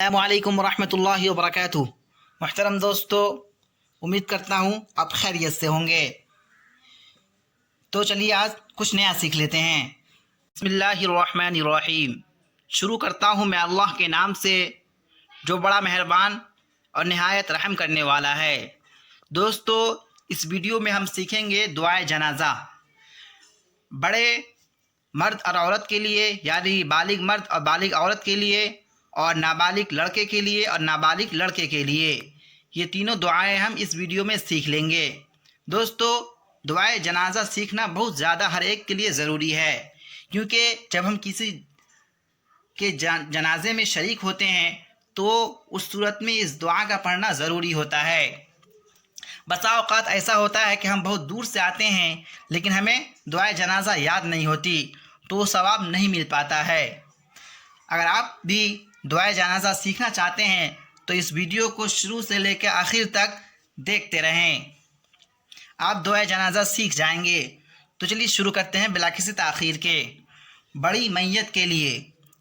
السلام علیکم ورحمۃ اللہ وبرکاتہ۔ محترم دوستو، امید کرتا ہوں آپ خیریت سے ہوں گے۔ تو چلیے آج کچھ نیا سیکھ لیتے ہیں۔ بسم اللہ الرحمن الرحیم۔ شروع کرتا ہوں میں اللہ کے نام سے جو بڑا مہربان اور نہایت رحم کرنے والا ہے۔ دوستو، اس ویڈیو میں ہم سیکھیں گے دعائے جنازہ۔ بڑے مرد اور عورت کے لیے، یعنی بالغ مرد اور بالغ عورت کے لیے، اور نابالغ لڑکے کے لیے اور نابالغ لڑکے کے لیے، یہ تینوں دعائیں ہم اس ویڈیو میں سیکھ لیں گے۔ دوستو، دعائے جنازہ سیکھنا بہت زیادہ ہر ایک کے لیے ضروری ہے، کیونکہ جب ہم کسی کے جنازے میں شریک ہوتے ہیں تو اس صورت میں اس دعا کا پڑھنا ضروری ہوتا ہے۔ بسا اوقات ایسا ہوتا ہے کہ ہم بہت دور سے آتے ہیں لیکن ہمیں دعائے جنازہ یاد نہیں ہوتی، تو وہ ثواب نہیں مل پاتا ہے۔ اگر آپ بھی دعائے جنازہ سیکھنا چاہتے ہیں تو اس ویڈیو کو شروع سے لے کے آخر تک دیکھتے رہیں، آپ دعائے جنازہ سیکھ جائیں گے۔ تو چلیے شروع کرتے ہیں بلا کسی تاخیر کے۔ بڑی میت کے لیے،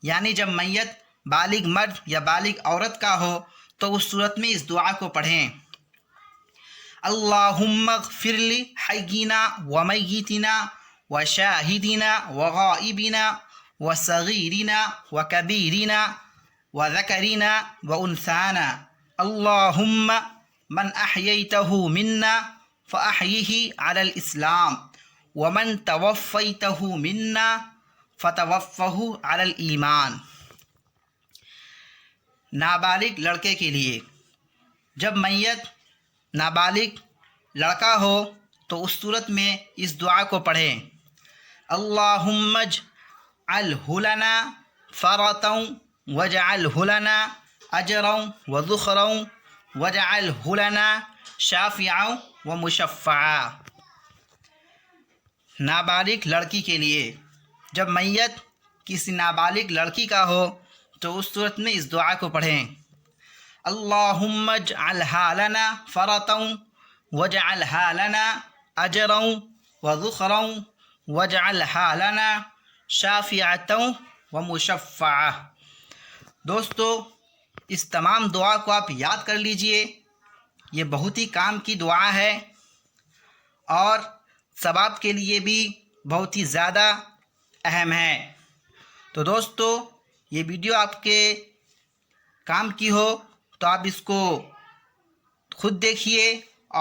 یعنی جب میت بالغ مرد یا بالغ عورت کا ہو تو اس صورت میں اس دعا کو پڑھیں۔ اللہم اغفر لی حینا و میتنا و شاہدنا و غائبنا و صغیرنا و کبیرنا و ذکرنا و انثانا، اللہم من احییتہ منا فاحیہ علی الاسلام ومن توفیتہ منا فتوفہ علی الایمان۔ نابالغ لڑکے کے لیے، جب میت نابالغ لڑکا ہو تو اس صورت میں اس دعا کو پڑھیں۔ اللہم اجعلہ لنا فرطا واجعلہ لنا اجرا وذخرا واجعلہ لنا شافعا ومشفعا۔ نابالغ لڑکی کے لیے، جب میت کسی نابالغ لڑکی کا ہو تو اس صورت میں اس دعا کو پڑھیں۔ اللہم اجعلہا لنا فرطا واجعلہا لنا اجرا وذخرا واجعلہا لنا شافعتا ومشفعا۔ دوستو، اس تمام دعا کو آپ یاد کر لیجئے، یہ بہت ہی کام کی دعا ہے اور ثواب کے لیے بھی بہت ہی زیادہ اہم ہے۔ تو دوستو، یہ ویڈیو آپ کے کام کی ہو تو آپ اس کو خود دیکھیے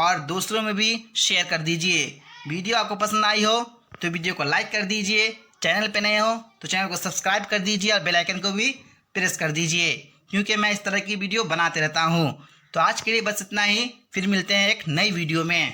اور دوسروں میں بھی شیئر کر دیجئے۔ ویڈیو آپ کو پسند آئی ہو تو ویڈیو کو لائک کر دیجئے، چینل پہ نئے ہو تو چینل کو سبسکرائب کر دیجئے اور بیل آئیکن کو بھی پریس کر دیجئے، کیونکہ میں اس طرح کی ویڈیو بناتے رہتا ہوں۔ تو آج کے لیے بس اتنا ہی، پھر ملتے ہیں ایک نئی ویڈیو میں۔